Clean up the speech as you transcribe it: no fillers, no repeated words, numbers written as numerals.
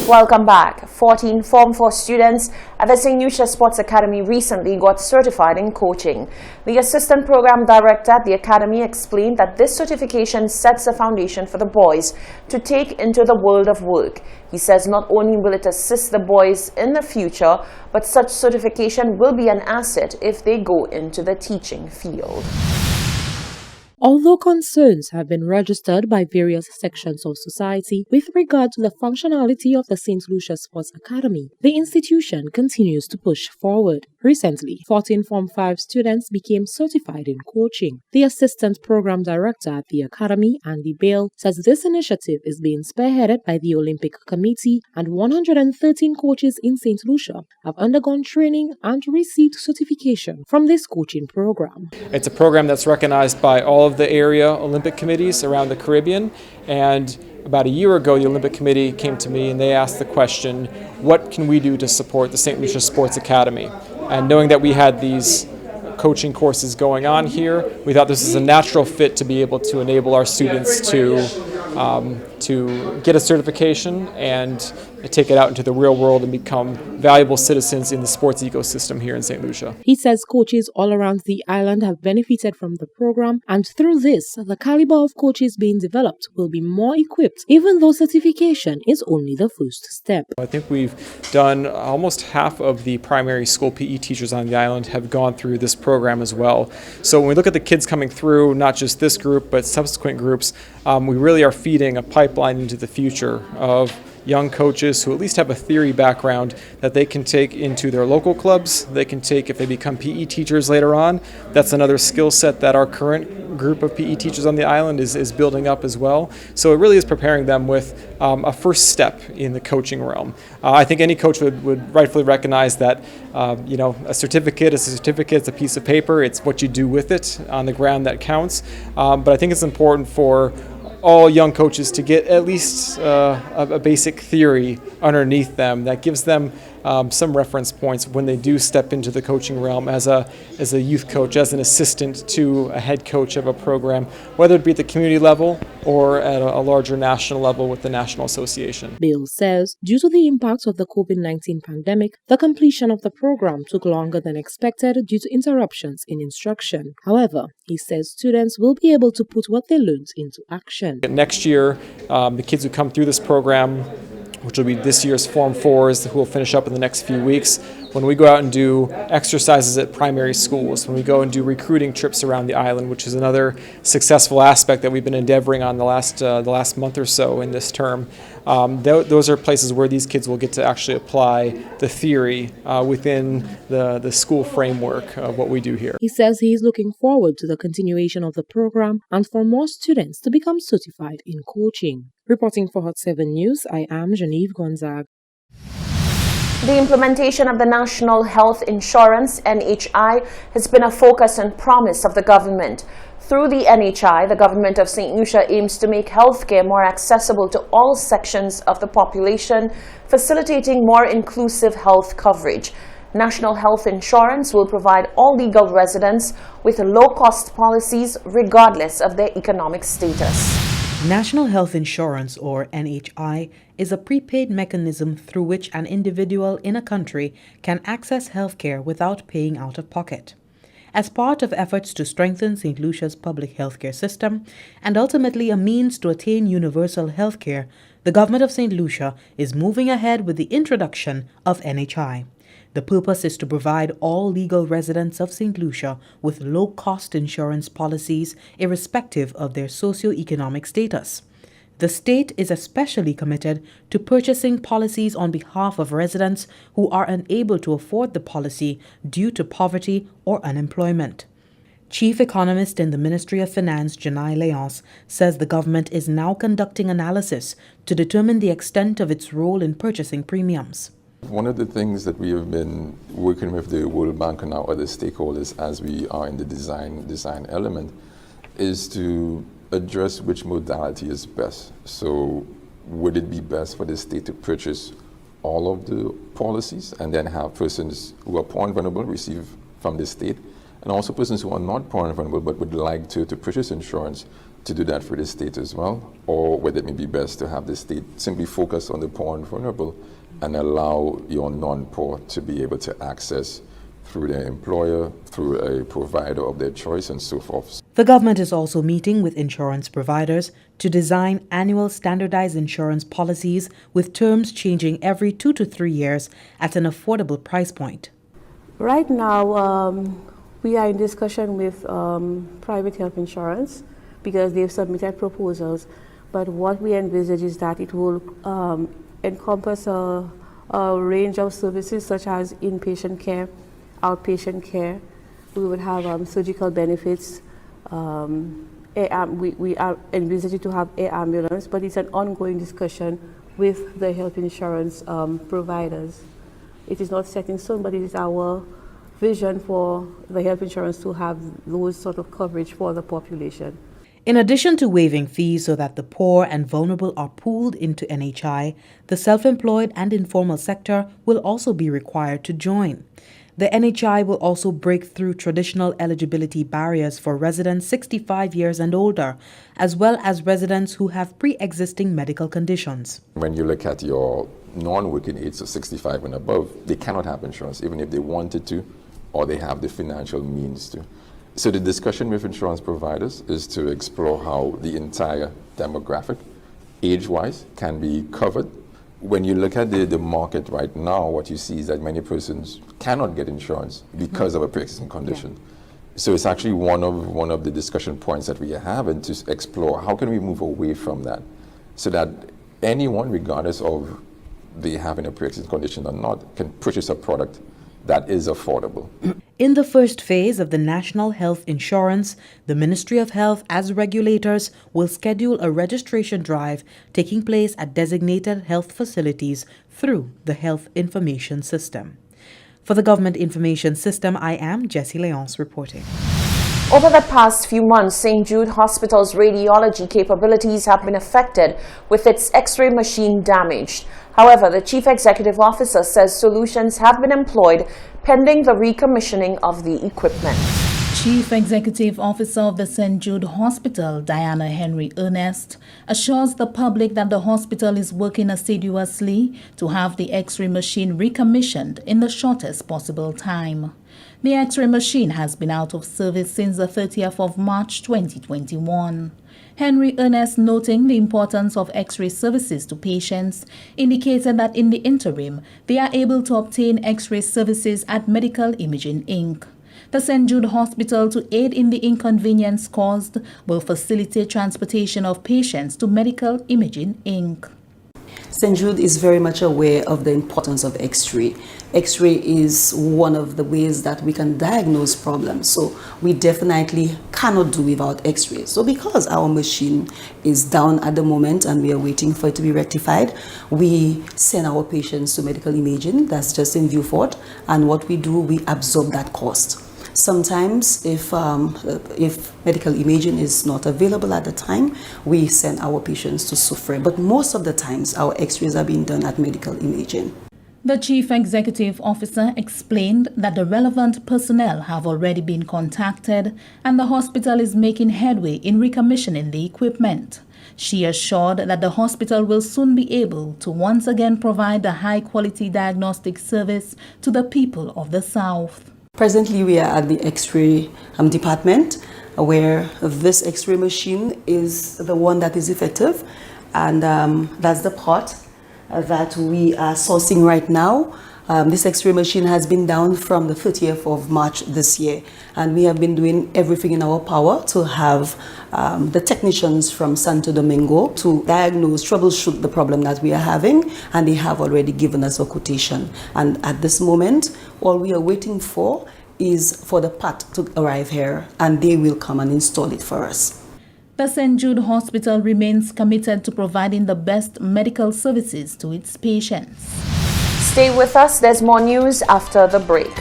Welcome back. 14 Form 4 students at the St. Lucia Sports Academy recently got certified in coaching. The assistant program director at the academy explained that this certification sets a foundation for the boys to take into the world of work. He says not only will it assist the boys in the future, but such certification will be an asset if they go into the teaching field. Although concerns have been registered by various sections of society with regard to the functionality of the St. Lucia Sports Academy, the institution continues to push forward. Recently, 14 Form 5 students became certified in coaching. The assistant program director at the academy, Andy Bale, says this initiative is being spearheaded by the Olympic Committee, and 113 coaches in St. Lucia have undergone training and received certification from this coaching program. It's a program that's recognized by all of the area Olympic committees around the Caribbean, and about a year ago the Olympic Committee came to me and they asked the question, what can we do to support the St. Lucia Sports Academy? And knowing that we had these coaching courses going on here, we thought this is a natural fit to be able to enable our students to get a certification and take it out into the real world and become valuable citizens in the sports ecosystem here in St. Lucia. He says coaches all around the island have benefited from the program, and through this, the caliber of coaches being developed will be more equipped, even though certification is only the first step. I think we've done almost half of the primary school PE teachers on the island have gone through this program as well. So when we look at the kids coming through, not just this group, but subsequent groups, we really are feeding a pipeline into the future of young coaches who at least have a theory background that they can take into their local clubs. They can take if they become PE teachers later on. That's another skill set that our current group of PE teachers on the island is building up as well. So it really is preparing them with a first step in the coaching realm. I think any coach would rightfully recognize that a certificate is a certificate, it's a piece of paper, it's what you do with it on the ground that counts. But I think it's important for all young coaches to get at least a basic theory underneath them that gives them some reference points when they do step into the coaching realm as a youth coach, as an assistant to a head coach of a program, whether it be at the community level or at a larger national level with the National Association. Bill says, due to the impact of the COVID-19 pandemic, the completion of the program took longer than expected due to interruptions in instruction. However, he says students will be able to put what they learned into action. Next year, the kids who come through this program, which will be this year's Form 4s, who will finish up in the next few weeks, when we go out and do exercises at primary schools, when we go and do recruiting trips around the island, which is another successful aspect that we've been endeavoring on the last month or so in this term. Those are places where these kids will get to actually apply the theory within the school framework of what we do here. He says he is looking forward to the continuation of the program and for more students to become certified in coaching. Reporting for Hot 7 News, I am Genevieve Gonzague. The implementation of the National Health Insurance, NHI, has been a focus and promise of the government. Through the NHI, the government of St. Lucia aims to make healthcare more accessible to all sections of the population, facilitating more inclusive health coverage. National Health Insurance will provide all legal residents with low-cost policies regardless of their economic status. National Health Insurance, or NHI, is a prepaid mechanism through which an individual in a country can access healthcare without paying out of pocket. As part of efforts to strengthen St. Lucia's public healthcare system and ultimately a means to attain universal healthcare, the government of St. Lucia is moving ahead with the introduction of NHI. The purpose is to provide all legal residents of St. Lucia with low-cost insurance policies irrespective of their socio-economic status. The state is especially committed to purchasing policies on behalf of residents who are unable to afford the policy due to poverty or unemployment. Chief Economist in the Ministry of Finance, Janai Leonce, says the government is now conducting analysis to determine the extent of its role in purchasing premiums. One of the things that we have been working with the World Bank and our other stakeholders as we are in the design element is to address which modality is best. So would it be best for the state to purchase all of the policies and then have persons who are poor and vulnerable receive from the state, and also persons who are not poor and vulnerable but would like to purchase insurance to do that for the state as well, or whether it may be best to have the state simply focus on the poor and vulnerable and allow your non-poor to be able to access through their employer, through a provider of their choice, and so forth. The government is also meeting with insurance providers to design annual standardized insurance policies with terms changing every 2 to 3 years at an affordable price point. Right now, we are in discussion with private health insurance because they've submitted proposals. But what we envisage is that it will encompass a range of services such as inpatient care, outpatient care. We would have surgical benefits. We are envisaging to have air ambulance, but it's an ongoing discussion with the health insurance providers. It is not set in stone, but it is our vision for the health insurance to have those sort of coverage for the population. In addition to waiving fees so that the poor and vulnerable are pooled into NHI, the self-employed and informal sector will also be required to join. The NHI will also break through traditional eligibility barriers for residents 65 years and older, as well as residents who have pre-existing medical conditions. When you look at your non-working age, so 65 and above, they cannot have insurance, even if they wanted to, or they have the financial means to. So the discussion with insurance providers is to explore how the entire demographic, age-wise, can be covered. When you look at the market right now, what you see is that many persons cannot get insurance because of a pre-existing condition. Yeah. So it's actually one of the discussion points that we are having to explore how can we move away from that so that anyone, regardless of they having a pre-existing condition or not, can purchase a product that is affordable. In the first phase of the National Health Insurance, the Ministry of Health, as regulators, will schedule a registration drive taking place at designated health facilities through the Health Information System. For the Government Information System, I am Jessie Leonce reporting. Over the past few months, St. Jude Hospital's radiology capabilities have been affected with its X-ray machine damaged. However, the Chief Executive Officer says solutions have been employed pending the recommissioning of the equipment. Chief Executive Officer of the St. Jude Hospital, Diana Henry Ernest, assures the public that the hospital is working assiduously to have the X-ray machine recommissioned in the shortest possible time. The X-ray machine has been out of service since the 30th of March 2021. Henry Ernest, noting the importance of X-ray services to patients, indicated that in the interim, they are able to obtain X-ray services at Medical Imaging Inc. The St. Jude Hospital, to aid in the inconvenience caused, will facilitate transportation of patients to Medical Imaging Inc. St. Jude is very much aware of the importance of X-ray. X-ray is one of the ways that we can diagnose problems, so we definitely cannot do without X-ray. So because our machine is down at the moment and we are waiting for it to be rectified, we send our patients to medical imaging, that's just in Vieux-Fort, and what we do, we absorb that cost. Sometimes, if medical imaging is not available at the time, we send our patients to Soufrière. But most of the times, our X-rays are being done at medical imaging. The Chief Executive Officer explained that the relevant personnel have already been contacted and the hospital is making headway in recommissioning the equipment. She assured that the hospital will soon be able to once again provide a high-quality diagnostic service to the people of the South. Presently, we are at the X-ray department, where this X-ray machine is the one that is effective, and that's the part that we are sourcing right now. This X-ray machine has been down from the 30th of March this year, and we have been doing everything in our power to have the technicians from Santo Domingo to diagnose, troubleshoot the problem that we are having, and they have already given us a quotation. And at this moment, all we are waiting for is for the part to arrive here, and they will come and install it for us. The St. Jude Hospital remains committed to providing the best medical services to its patients. Stay with us, there's more news after the break.